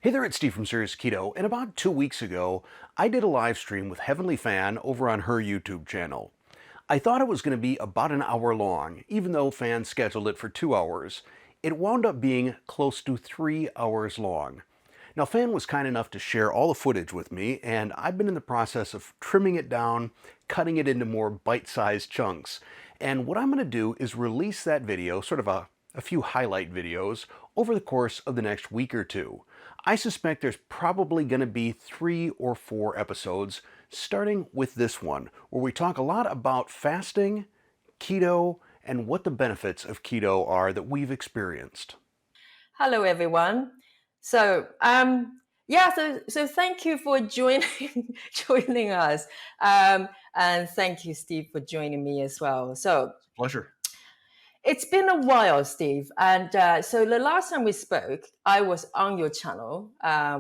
Hey there, it's Steve from Serious Keto, and about 2 weeks ago, I did a live stream with Heavenly Fan over on her YouTube channel. I thought it was going to be about an hour long, even though Fan scheduled it for 2 hours. It wound up being close to 3 hours long. Now, Fan was kind enough to share all the footage with me, and I've been in the process of trimming it down, cutting it into more bite-sized chunks. And what I'm going to do is release that video, sort of a few highlight videos, over the course of the next week or two. I suspect there's probably going to be 3 or 4 episodes, starting with this one, where we talk a lot about fasting, keto, and what the benefits of keto are that we've experienced. Hello, everyone. So, so thank you for joining joining us, and thank you, Steve, for joining me as well. So, Pleasure. it's been a while, Steve, and so the last time we spoke, I was on your channel.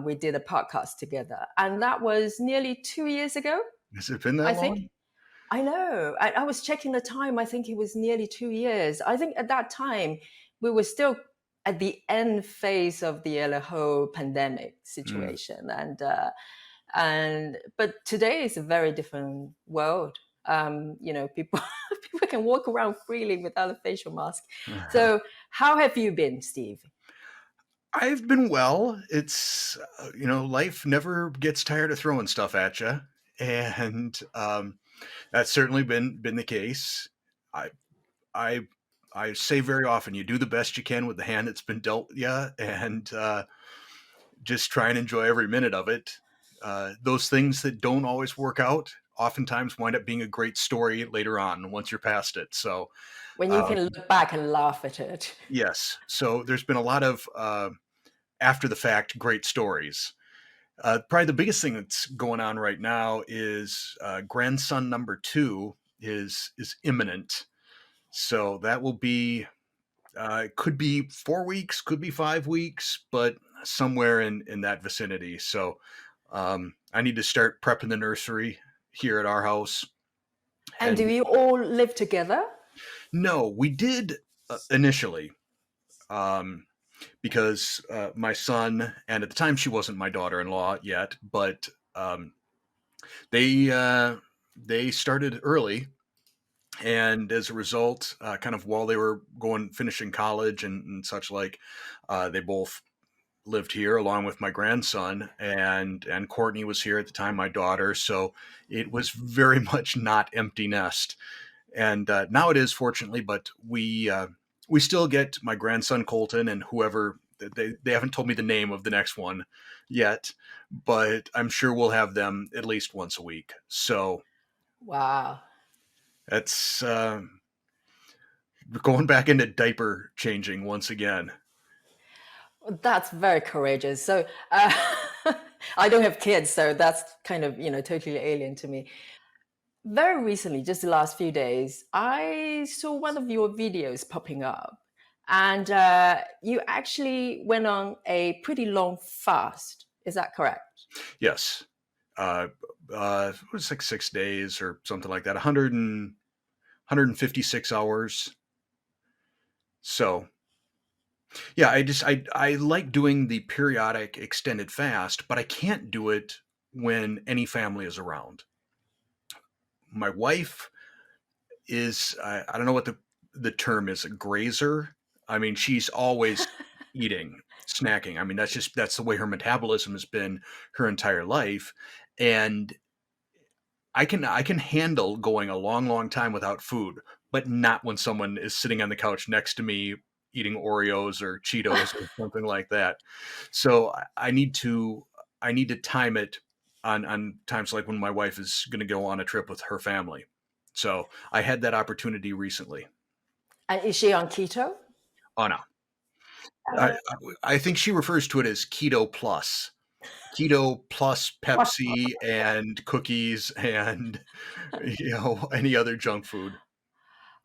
We did a podcast together, and that was nearly 2 years ago, Has it been that I think. long? I know. I was checking the time. I think it was nearly 2 years. I think at that time we were still at the end phase of the whole pandemic Mm. situation, and but today is a very different world. People people can walk around freely without a facial mask. So, how have you been, Steve? I've been well. Life never gets tired of throwing stuff at you, and that's certainly been the case. I I I say very often, you do the best you can with the hand that's been dealt you, and just try and enjoy every minute of it. Those things that don't always work out oftentimes wind up being a great story later on once you're past it. So, When you uh, can look back and laugh at it. yes. So there's been a lot of after the fact great stories. Probably the biggest thing that's going on right now is grandson number two is imminent. So that will be could be 4 weeks, could be 5 weeks, but somewhere in that vicinity. So I need to start prepping the nursery here at our house. And do And you all live together? no, we did initially. Um, because my son, and at the time she wasn't my daughter-in-law yet, but they uh, they started early, and as a result, kind of while they were going finishing college and such like, they both lived here along with my grandson, and Courtney was here at the time, my daughter. So it was very much not empty nest, and now it is, fortunately. But we still get my grandson Colton and whoever. They haven't told me the name of the next one yet, but I'm sure we'll have them at least once a week. So Wow. that's going back into diaper changing once again. That's very courageous. So I don't have kids, so that's kind of, totally alien to me. Very recently, just the last few days, I saw one of your videos popping up, and you actually went on a pretty long fast. Is that correct? Yes, uh, it was like 6 days or something like that. 156 hours. So yeah, I like doing the periodic extended fast, but I can't do it when any family is around. My wife is I don't know what the term is, a grazer. I mean, she's always eating, snacking. I mean, that's the way her metabolism has been her entire life, and I can handle going a long, long time without food, but not when someone is sitting on the couch next to me eating Oreos or Cheetos or something like that. So I need to time it on times like when my wife is going to go on a trip with her family. So I had that opportunity recently. And is she on keto? Oh no, I I think she refers to it as keto plus. Keto plus Pepsi and cookies and any other junk food.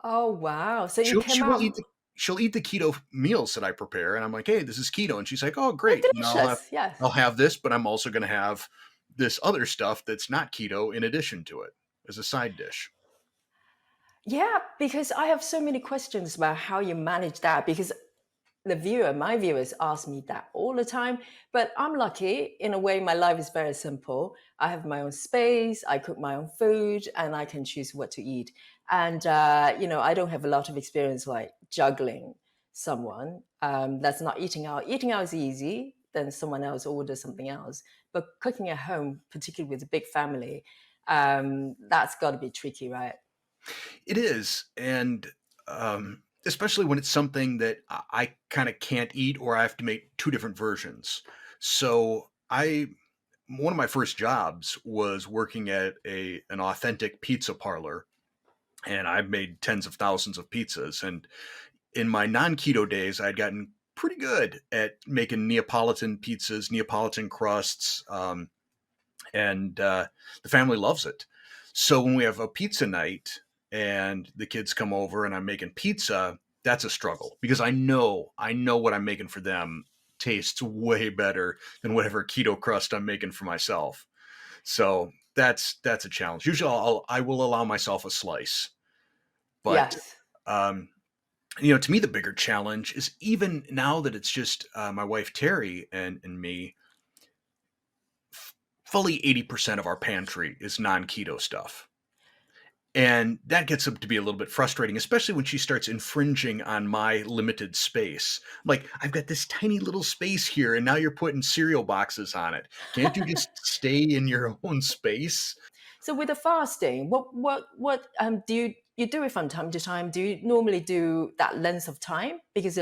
Oh, wow. So you She'll came she will out. eat the she'll eat the keto meals that I prepare, and I'm like, "Hey, this is keto," and she's like, "Oh, Oh, great. delicious. Yes. I'll have this, but I'm also gonna have this other stuff that's not keto in addition to it as a side dish." Yeah, because I have so many questions about how you manage that. Because my viewers ask me that all the time. But I'm lucky in a way. My life is very simple. I have my own space. I cook my own food, and I can choose what to eat. And I don't have a lot of experience like juggling someone that's not eating out. Eating out is easy. Then someone else orders something else. But cooking at home, particularly with a big family, that's got to be tricky, right? It is, and, especially when it's something that I kinda can't eat or I have to make 2 different versions. So, I one of my first jobs was working at an authentic pizza parlor, and I've made tens of thousands of pizzas, and in my non-keto days, I'd gotten pretty good at making Neapolitan pizzas, Neapolitan crusts, and the family loves it. So when we have a pizza night and the kids come over and I'm making pizza, that's a struggle because I know what I'm making for them tastes way better than whatever keto crust I'm making for myself. So that's a challenge. Usually I will allow myself a slice, but Yes. um, to me the bigger challenge is even now that it's just my wife Terry and me. Fully 80% of our pantry is non-keto stuff. And that gets up to be a little bit frustrating, especially when she starts infringing on my limited space. I'm like, I've got this tiny little space here, and now you're putting cereal boxes on it. Can't you just stay in your own space? So with the fasting, what do you do it from time to time? Do you normally do that length of time? Because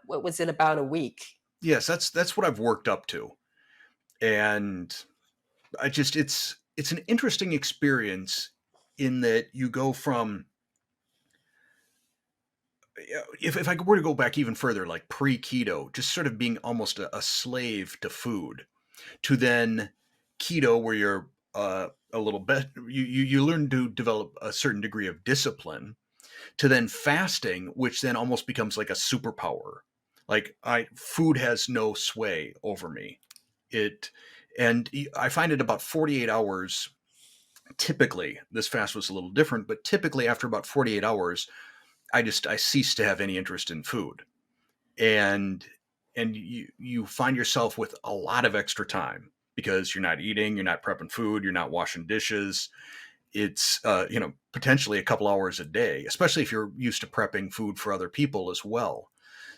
what was it, about a week? Yes, that's what I've worked up to. And it's an interesting experience in that you go from if I were to go back even further, like pre-keto, just sort of being almost a slave to food, to then keto, where you're a little bit you learn to develop a certain degree of discipline, to then fasting, which then almost becomes like a superpower. Like I food has no sway over me. It and I find it about 48 hours. Typically, this fast was a little different, but typically after about 48 hours, I cease to have any interest in food. And you find yourself with a lot of extra time because you're not eating, you're not prepping food, you're not washing dishes. It's potentially a couple hours a day, especially if you're used to prepping food for other people as well.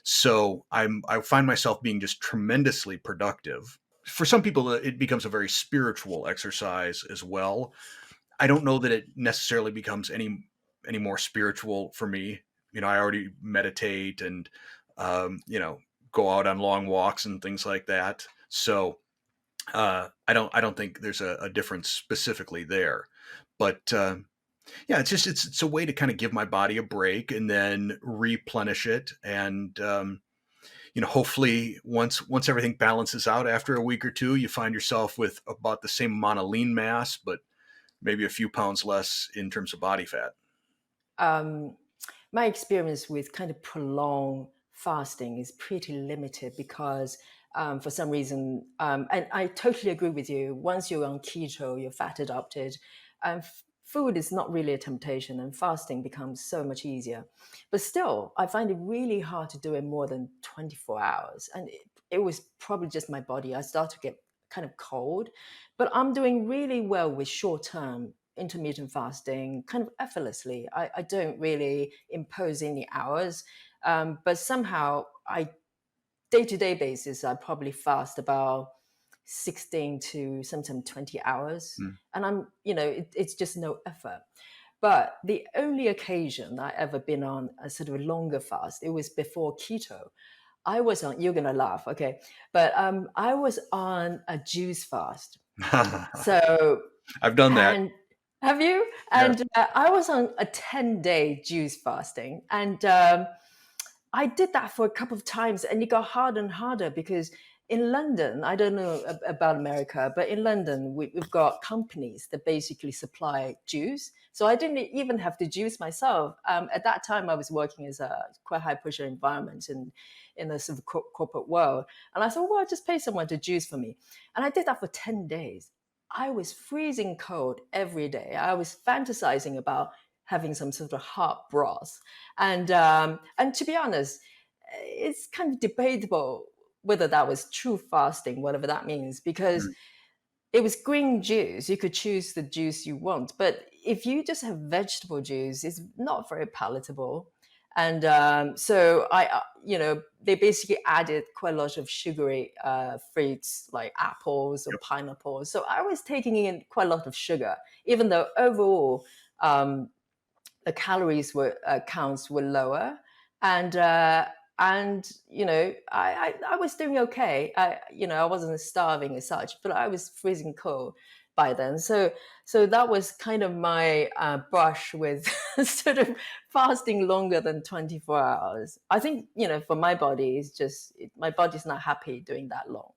So I find myself being just tremendously productive. For some people, it becomes a very spiritual exercise as well. I don't know that it necessarily becomes any more spiritual for me. I already meditate and go out on long walks and things like that. So I don't think there's a difference specifically there. But yeah, it's a way to kind of give my body a break and then replenish it. And hopefully once everything balances out after a week or two, you find yourself with about the same amount of lean mass, but maybe a few pounds less in terms of body fat. Um, my experience with kind of prolonged fasting is pretty limited because for some reason, and I totally agree with you. Once you're on keto, you're fat adopted, food is not really a temptation, and fasting becomes so much easier. But still, I find it really hard to do it more than 24 hours. And it was probably just my body. I started to get kind of cold, but I'm doing really well with short term intermittent fasting kind of effortlessly. I don't really impose any hours, but somehow I day to day basis I probably fast about 16 to sometimes 20 hours, Mm. and it's just no effort. But the only occasion I ever been on a sort of a longer fast, it was before keto. I was on. You're gonna laugh, okay? But I was on a juice fast. So I've done that. and have you? Yes. And I was on a 10-day juice fasting. And I did that for a couple of times and it got harder and harder because in London, I don't know about America, but in London, we've got companies that basically supply juice. So I didn't even have to juice myself. At that time, I was working as a quite high pressure environment in the sort of corporate world. And I thought, well, I'll just pay someone to juice for me. And I did that for 10 days. I was freezing cold every day. I was fantasizing about having some sort of hot broth. And to be honest, it's kind of debatable whether that was true fasting, whatever that means, because Mm. it was green juice. You could choose the juice you want. But if you just have vegetable juice, it's not very palatable. And so they basically added quite a lot of sugary fruits like apples or Yep. pineapples. So I was taking in quite a lot of sugar, even though overall um, the calories were counts were lower, and I was doing okay. I wasn't starving as such, but I was freezing cold by then. So that was kind of my brush with sort of fasting longer than 24 hours. I think for my body, my body's not happy doing that long.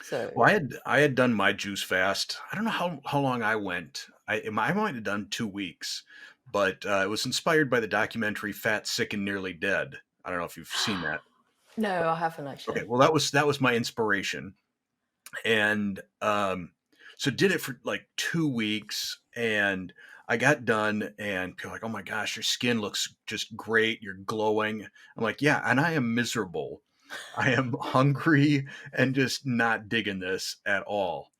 So Well, I had done my juice fast. I don't know how long I went. I might have done 2 weeks, but, it was inspired by the documentary Fat, Sick, and Nearly Dead. I don't know if you've seen that. no, I haven't Okay, actually. well, that was my inspiration, and, so did it for, like, 2 weeks, and I got done, and people were like, "Oh my gosh, your skin looks just great, you're glowing." I'm like, "Yeah, and I am miserable. I am hungry and just not digging this at all."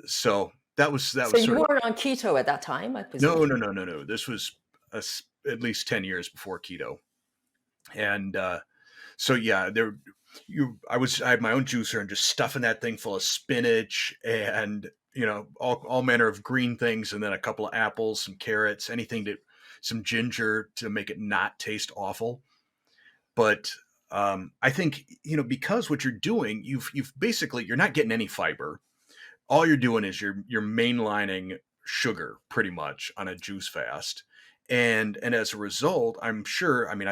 So that So was you sort of were on keto at that time, I no, presume. no, no, no, no. This was at least 10 years before keto. And so yeah, I had my own juicer and just stuffing that thing full of spinach and all manner of green things, and then a couple of apples, some carrots, some ginger to make it not taste awful. But I think because what you're doing, you've basically you're not getting any fiber. All you're doing is you're mainlining sugar pretty much on a juice fast, and as a result, I'm sure. I mean,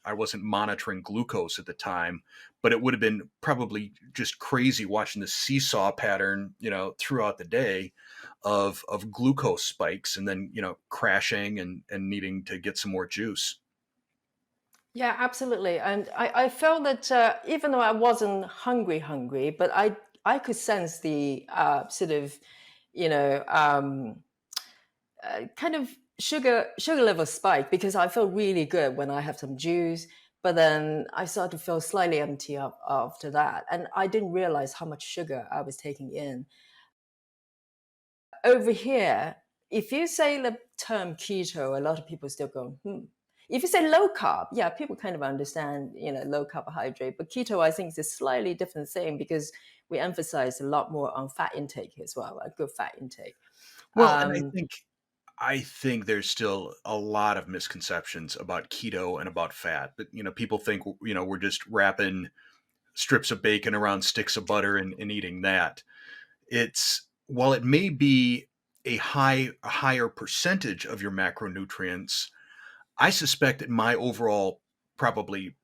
I wasn't monitoring glucose at the time, but it would have been probably just crazy watching the seesaw pattern, throughout the day of glucose spikes, and then crashing and needing to get some more juice. Yeah, absolutely. And I felt that even though I wasn't hungry, but I could sense the sort of, you know, kind of sugar level spike because I felt really good when I have some juice. But then I started to feel slightly empty after that, and I didn't realize how much sugar I was taking in. Over here, if you say the term keto, a lot of people still go, hmm. If you say low carb, yeah, people kind of understand, low carbohydrate. But keto, I think, is a slightly different thing because we emphasize a lot more on fat intake as well, a good fat intake. Well, and Um, I think there's still a lot of misconceptions about keto and about fat. But people think we're just wrapping strips of bacon around sticks of butter and eating that. It's while it may be a higher percentage of your macronutrients, I suspect that my overall probably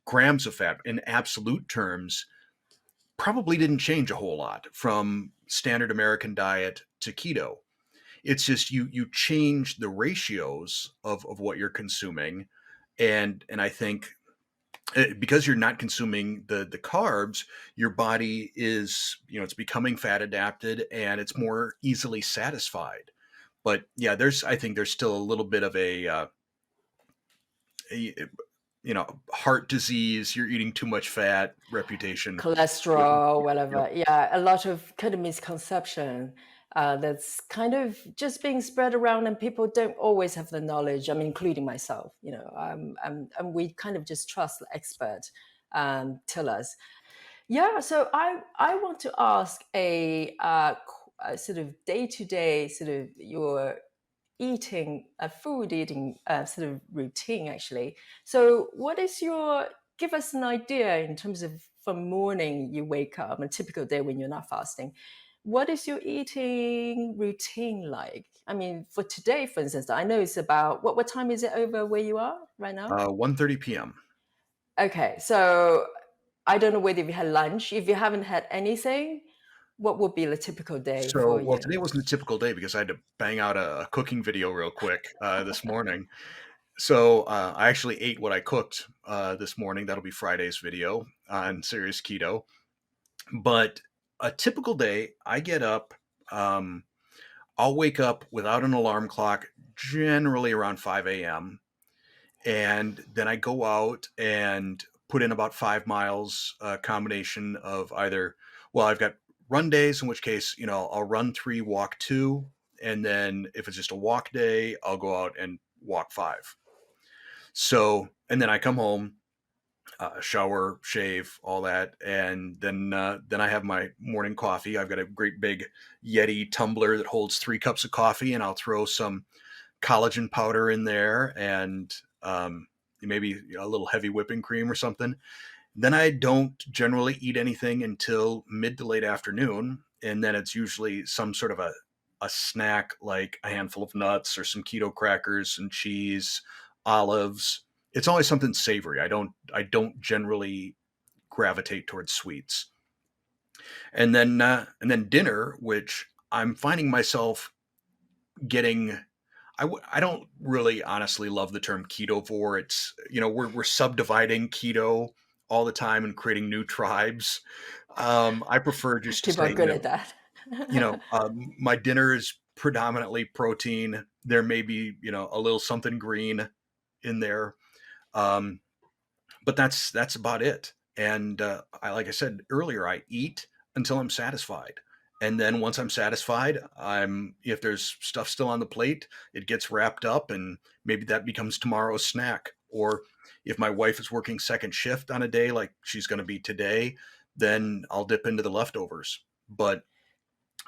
grams of fat in absolute terms probably didn't change a whole lot from standard American diet to keto. It's just you change the ratios of what you're consuming, and I think because you're not consuming the carbs, your body is it's becoming fat adapted and it's more easily satisfied. But yeah, I think there's still a little bit of a heart disease, you're eating too much fat reputation. with- Cholesterol, Yep. whatever. Yeah, a lot of kind of misconception that's kind of just being spread around, and people don't always have the knowledge. I mean, including myself. And we kind of just trust the expert tell us. Yeah, so I want to ask a sort of day to day sort of your food eating sort of routine actually. So what is your give us an idea in terms of from morning you wake up, a typical day when you're not fasting. What is your eating routine like? I mean, for today, for instance, I know it's about what time is it over where you are right now? 1:30 p.m. Okay, so I don't know whether you had lunch. If you haven't had anything, what would be a typical day So, for well, you? today wasn't a typical day because I had to bang out a cooking video real quick this morning. So I actually ate what I cooked this morning. That'll be Friday's video on Serious Keto. But a typical day, I get up. Um, I'll wake up without an alarm clock, generally around 5 a.m. and then I go out and put in about 5 miles, a combination of either, well, I've got run days, in which case, I'll run 3, walk 2, and then if it's just a walk day, I'll go out and walk 5. So, and then I come home, shower, shave, all that, and then I have my morning coffee. I've got a great big Yeti tumbler that holds 3 cups of coffee, and I'll throw some collagen powder in there and maybe a little heavy whipping cream or something. Then I don't generally eat anything until mid to late afternoon, and then it's usually some sort of a snack like a handful of nuts or some keto crackers and cheese, olives. It's always something savory. I don't generally gravitate towards sweets. And then dinner, which I'm finding myself getting. I don't really honestly love the term ketovore. It's, we're subdividing keto all the time and creating new tribes. I prefer just to People are say, good at that. my dinner is predominantly protein. There may be, a little something green in there. Um, but that's about it. And like I said earlier, I eat until I'm satisfied, and then once I'm satisfied, if there's stuff still on the plate, it gets wrapped up, and maybe that becomes tomorrow's snack. Or if my wife is working second shift on a day like she's going to be today, then I'll dip into the leftovers. But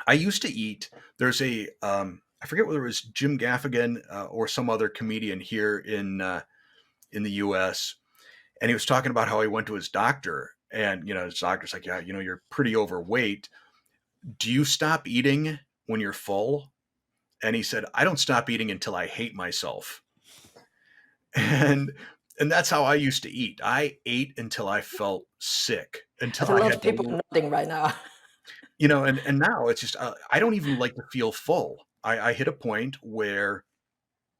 I used to eat. There's a I forget whether it was Jim Gaffigan or some other comedian here in the U.S., and he was talking about how he went to his doctor, and his doctor's like, yeah, you're pretty overweight. Do you stop eating when you're full? And he said, I don't stop eating until I hate myself. And that's how I used to eat. I ate until I felt sick, until As a I lot had of people to, are nodding right now. and now it's just, I don't even like to feel full. I hit a point where,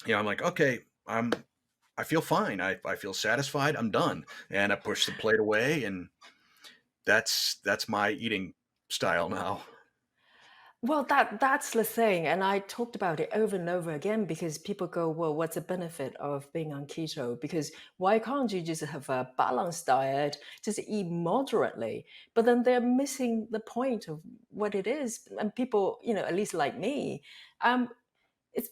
I'm like, okay, I feel fine. I feel satisfied. I'm done. And I push the plate away, and that's my eating style now. Well, that's the thing, and I talked about it over and over again because people go, "Well, what's the benefit of being on keto? Because why can't you just have a balanced diet, just eat moderately?" But then they're missing the point of what it is. And people, at least like me, it's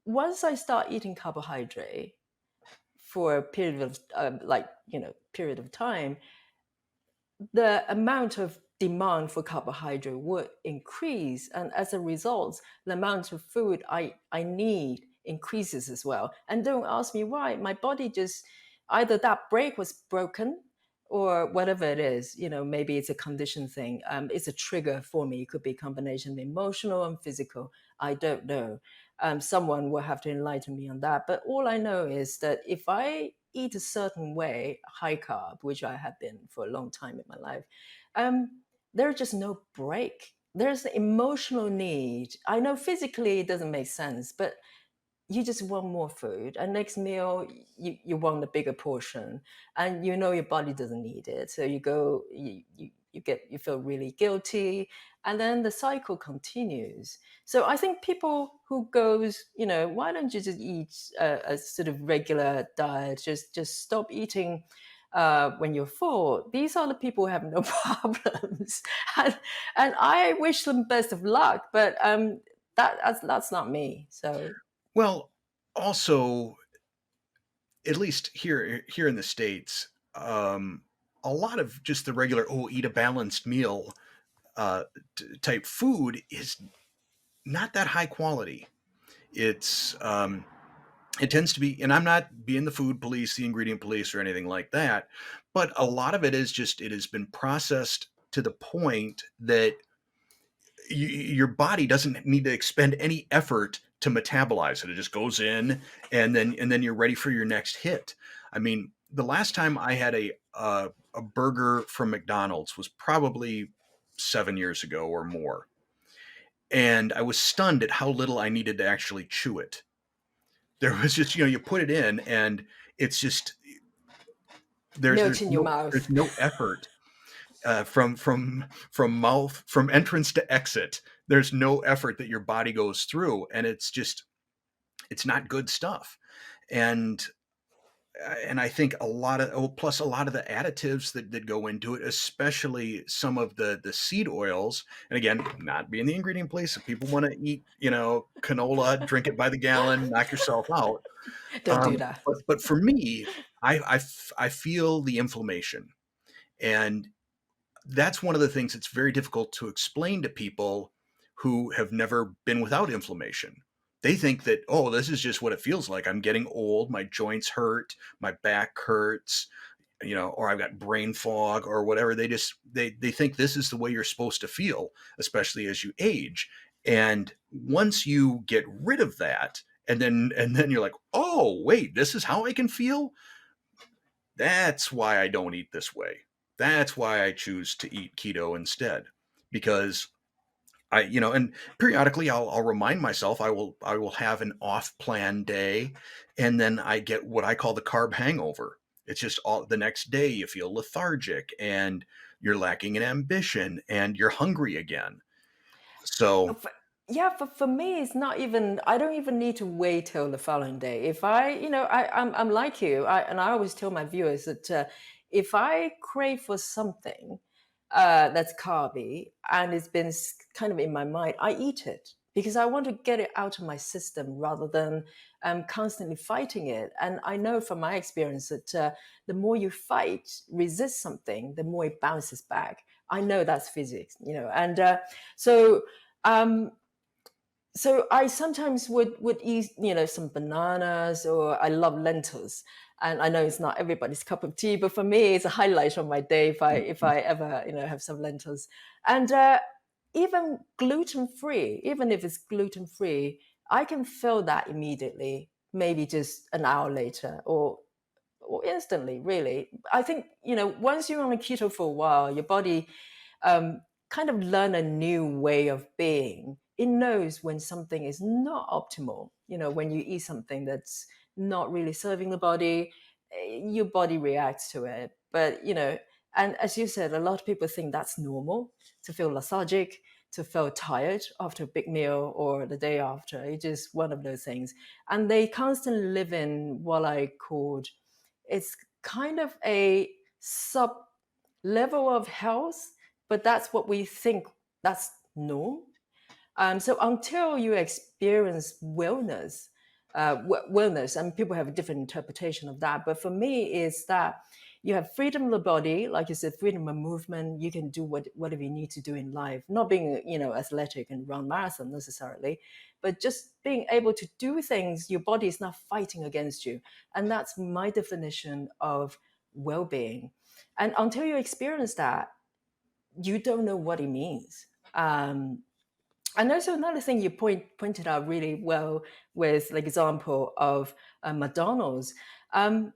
once I start eating carbohydrate for a period of period of time, the amount of demand for carbohydrate would increase. And as a result, the amount of food I need increases as well. And don't ask me why. My body just either that break was broken or whatever it is, maybe it's a condition thing. It's a trigger for me. It could be a combination of emotional and physical. I don't know. Someone will have to enlighten me on that. But all I know is that if I eat a certain way, high carb, which I have been for a long time in my life, there's just no break. There's the emotional need. I know physically it doesn't make sense, but you just want more food, and next meal you want a bigger portion, and your body doesn't need it, so you go you feel really guilty, and then the cycle continues. So I think people who goes, why don't you just eat a sort of regular diet, just stop eating when you're full. These are the people who have no problems, and I wish them best of luck, but that's not me. So Well, also, at least here in the States, a lot of just the regular, oh, eat a balanced meal uh, type food is not that high quality. It's it tends to be, and I'm not being the food police, the ingredient police, or anything like that, but a lot of it is just, it has been processed to the point that your body doesn't need to expend any effort to metabolize it. It just goes in, and then you're ready for your next hit. I mean, the last time I had a burger from McDonald's was probably 7 years ago or more, and I was stunned at how little I needed to actually chew it. There was just, you put it in, and it's just, there's melt there's in your no there's mouth. no effort from mouth, from entrance to exit. There's no effort that your body goes through, and it's not good stuff. And and I think a lot of, oh, plus a lot of the additives that go into it, especially some of the seed oils. And again, not being the ingredient police, if people want to eat, canola, drink it by the gallon, knock yourself out. Don't do that. But for me, I feel the inflammation, and that's one of the things that's very difficult to explain to people who have never been without inflammation. They think that, oh, this is just what it feels like. I'm getting old, my joints hurt, my back hurts, or I've got brain fog or whatever. They think this is the way you're supposed to feel, especially as you age. And once you get rid of that, and then you're like, oh, wait, this is how I can feel. That's why I don't eat this way. That's why I choose to eat keto instead. Because and periodically I'll remind myself I will have an off plan day, and then I get what I call the carb hangover. It's just all the next day you feel lethargic and you're lacking in ambition and you're hungry again. So, F Yeah, for me, it's not even I don't even need to wait till the following day. If I, I'm like you, and I always tell my viewers that if I crave for something that's carby and it's been kind of in my mind, I eat it because I want to get it out of my system rather than constantly fighting it. And I know from my experience that the more you fight, resist something, the more it bounces back. I know that's physics, and so. Um, so I sometimes would eat, some bananas, or I love lentils. And I know it's not everybody's cup of tea, but for me, it's a highlight of my day if I ever, have some lentils. And even gluten free, even if it's gluten free, I can feel that immediately, maybe just an hour later, or instantly, really. I think, once you're on a keto for a while, your body kind of learn a new way of being. It knows when something is not optimal. When you eat something that's not really serving the body, your body reacts to it. But, and as you said, a lot of people think that's normal to feel lethargic, to feel tired after a big meal or the day after. It's just one of those things. And they constantly live in what I called it's kind of a sub level of health, but that's what we think that's norm. So until you experience wellness, and people have a different interpretation of that. But for me, is that you have freedom of the body, like you said, freedom of movement. You can do whatever you need to do in life, not being athletic and run marathon necessarily, but just being able to do things. Your body is not fighting against you, and that's my definition of well-being. And until you experience that, you don't know what it means. And also another thing you pointed out really well with the example of McDonald's. Um,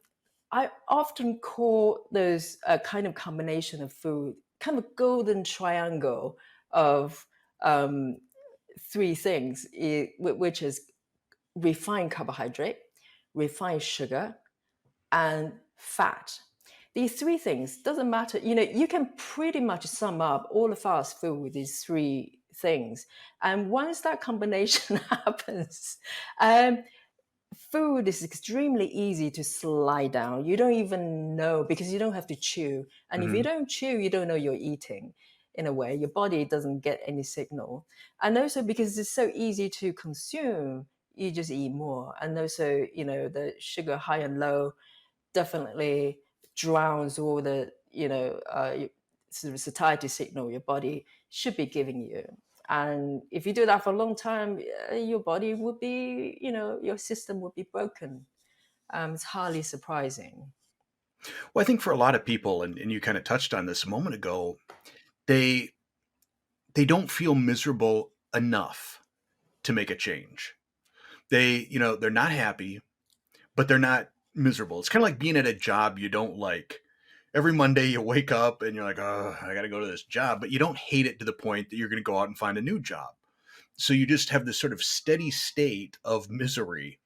I often call those a kind of combination of food, kind of golden triangle of um, three things, which is refined carbohydrate, refined sugar, and fat. These three things doesn't matter. You can pretty much sum up all the fast food with these three things. And once that combination happens, um, food is extremely easy to slide down. You don't even know because you don't have to chew. And if you mhm. don't chew, you don't know you're eating in a way. Your body doesn't get any signal. And also because it's so easy to consume, you just eat more. And also, the sugar high and low definitely drowns all the sort of satiety signal your body should be giving you. And if you do that for a long time, your body would be, your system would be broken. It's hardly surprising. Well, I think for a lot of people, and you kind of touched on this a moment ago, they they don't feel miserable enough to make a change. They're not happy, but they're not miserable. It's kind of like being at a job you don't like. Every Monday you wake up and you're like, oh, I got to go to this job, but you don't hate it to the point that you're going to go out and find a new job. So you just have this sort of steady state of misery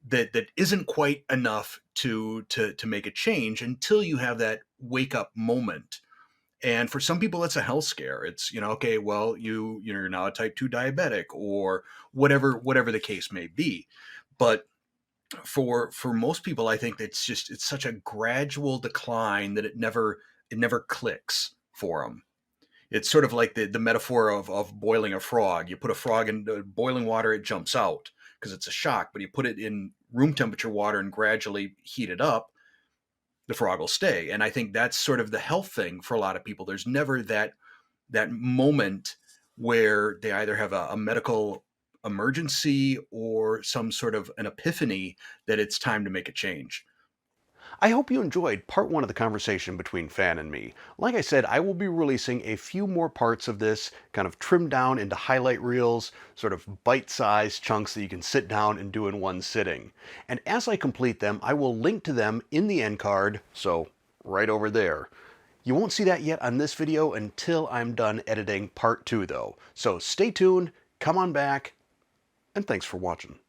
that isn't quite enough to make a change until you have that wake up moment. And for some people, it's a health scare. It's, okay, well, you're now a type 2 diabetic or whatever the case may be. But For most people, I think it's such a gradual decline that it never clicks for them. It's sort of like the metaphor of boiling a frog. You put a frog in boiling water, it jumps out because it's a shock. But you put it in room temperature water and gradually heat it up, the frog will stay. And I think that's sort of the health thing for a lot of people. There's never that moment where they either have a medical emergency or some sort of an epiphany that it's time to make a change. I hope you enjoyed part one of the conversation between Fan and me. Like I said, I will be releasing a few more parts of this, kind of trimmed down into highlight reels, sort of bite-sized chunks that you can sit down and do in one sitting. And as I complete them, I will link to them in the end card, so right over there. You won't see that yet on this video until I'm done editing part two though. So stay tuned, come on back, and thanks for watching.